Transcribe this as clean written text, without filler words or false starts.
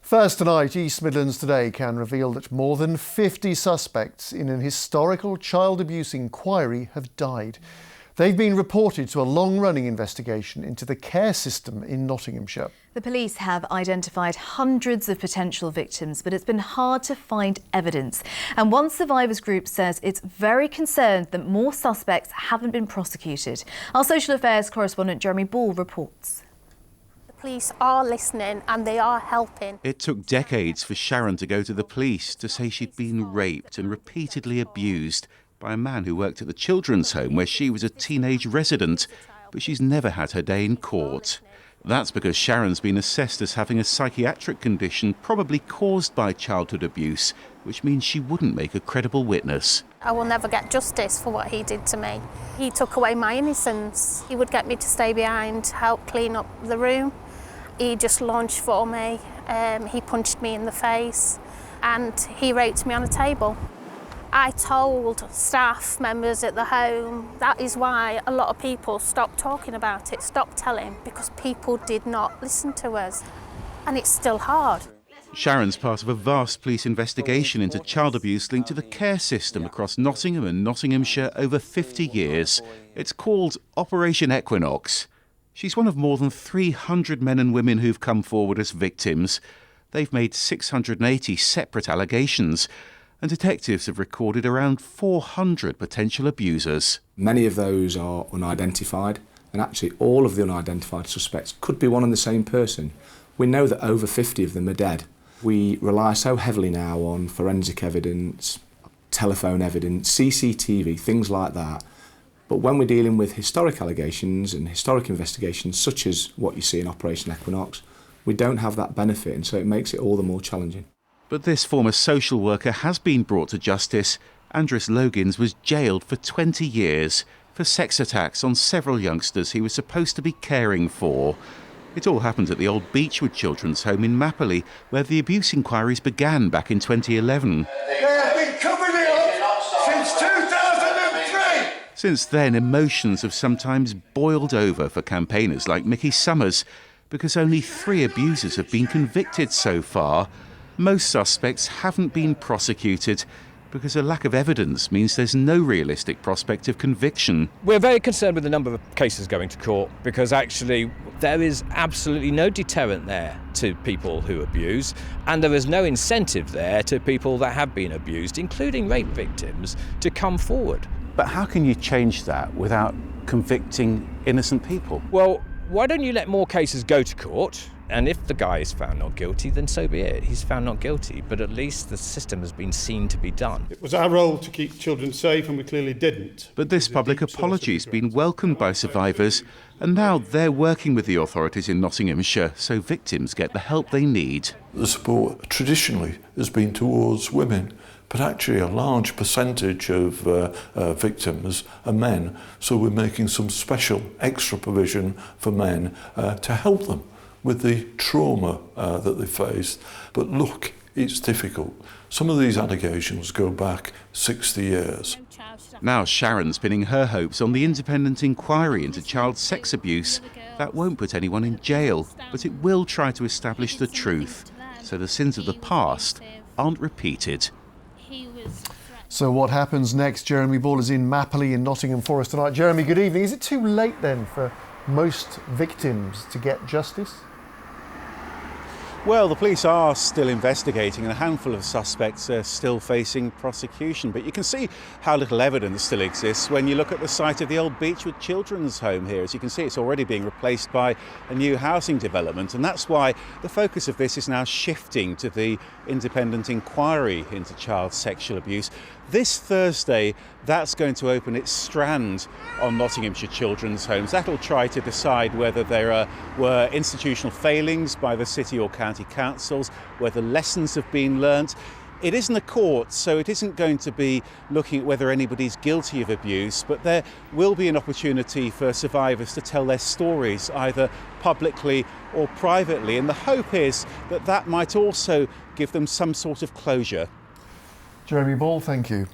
First tonight, East Midlands Today can reveal that more than 50 suspects in an historical child abuse inquiry have died. They've been reported to a long-running investigation into the care system in Nottinghamshire. The police have identified hundreds of potential victims, but it's been hard to find evidence. And one survivors group says it's very concerned that more suspects haven't been prosecuted. Our social affairs correspondent Jeremy Ball reports. The police are listening and they are helping. It took decades for Sharon to go to the police to say she'd been raped and repeatedly abused by a man who worked at the children's home where she was a teenage resident, but she's never had her day in court. That's because Sharon's been assessed as having a psychiatric condition probably caused by childhood abuse, which means she wouldn't make a credible witness. I will never get justice for what he did to me. He took away my innocence. He would get me to stay behind, help clean up the room. He just lunged for me. He punched me in the face and he raped me on a table. I told staff members at the home. That is why a lot of people stopped talking about it, stopped telling, because people did not listen to us. And it's still hard. Sharon's part of a vast police investigation into child abuse linked to the care system across Nottingham and Nottinghamshire over 50 years. It's called Operation Equinox. She's one of more than 300 men and women who've come forward as victims. They've made 680 separate allegations, and detectives have recorded around 400 potential abusers. Many of those are unidentified, and actually all of the unidentified suspects could be one and the same person. We know that over 50 of them are dead. We rely so heavily now on forensic evidence, telephone evidence, CCTV, things like that. But when we're dealing with historic allegations and historic investigations, such as what you see in Operation Equinox, we don't have that benefit, and so it makes it all the more challenging. But this former social worker has been brought to justice. Andres Logins was jailed for 20 years for sex attacks on several youngsters he was supposed to be caring for. It all happened at the old Beechwood Children's Home in Mapley, where the abuse inquiries began back in 2011. They have been covering it up since 2003! Since then, emotions have sometimes boiled over for campaigners like Mickey Summers, because only 3 abusers have been convicted so far. Most suspects haven't been prosecuted because a lack of evidence means there's no realistic prospect of conviction. We're very concerned with the number of cases going to court because actually there is absolutely no deterrent there to people who abuse, and there is no incentive there to people that have been abused, including rape victims, to come forward. But how can you change that without convicting innocent people? Well, why don't you let more cases go to court? And if the guy is found not guilty, then so be it. He's found not guilty, but at least the system has been seen to be done. It was our role to keep children safe, and we clearly didn't. But this public apology has been welcomed by survivors, and now they're working with the authorities in Nottinghamshire so victims get the help they need. The support traditionally has been towards women, but actually a large percentage of victims are men, so we're making some special extra provision for men to help them with the trauma that they faced. But look, it's difficult. Some of these allegations go back 60 years. Now Sharon's pinning her hopes on the independent inquiry into child sex abuse. That won't put anyone in jail, but it will try to establish the truth, so the sins of the past aren't repeated. So what happens next? Jeremy Ball is in Mapley in Nottingham Forest tonight. Jeremy, good evening. Is it too late then for most victims to get justice? Well, the police are still investigating and a handful of suspects are still facing prosecution. But you can see how little evidence still exists when you look at the site of the old Beechwood Children's Home here. As you can see, it's already being replaced by a new housing development. And that's why the focus of this is now shifting to the independent inquiry into child sexual abuse. This Thursday, that's going to open its strand on Nottinghamshire children's homes. That'll try to decide whether there were institutional failings by the city or county councils, whether lessons have been learnt. It isn't a court, so it isn't going to be looking at whether anybody's guilty of abuse, but there will be an opportunity for survivors to tell their stories, either publicly or privately. And the hope is that that might also give them some sort of closure. Jeremy Ball, thank you.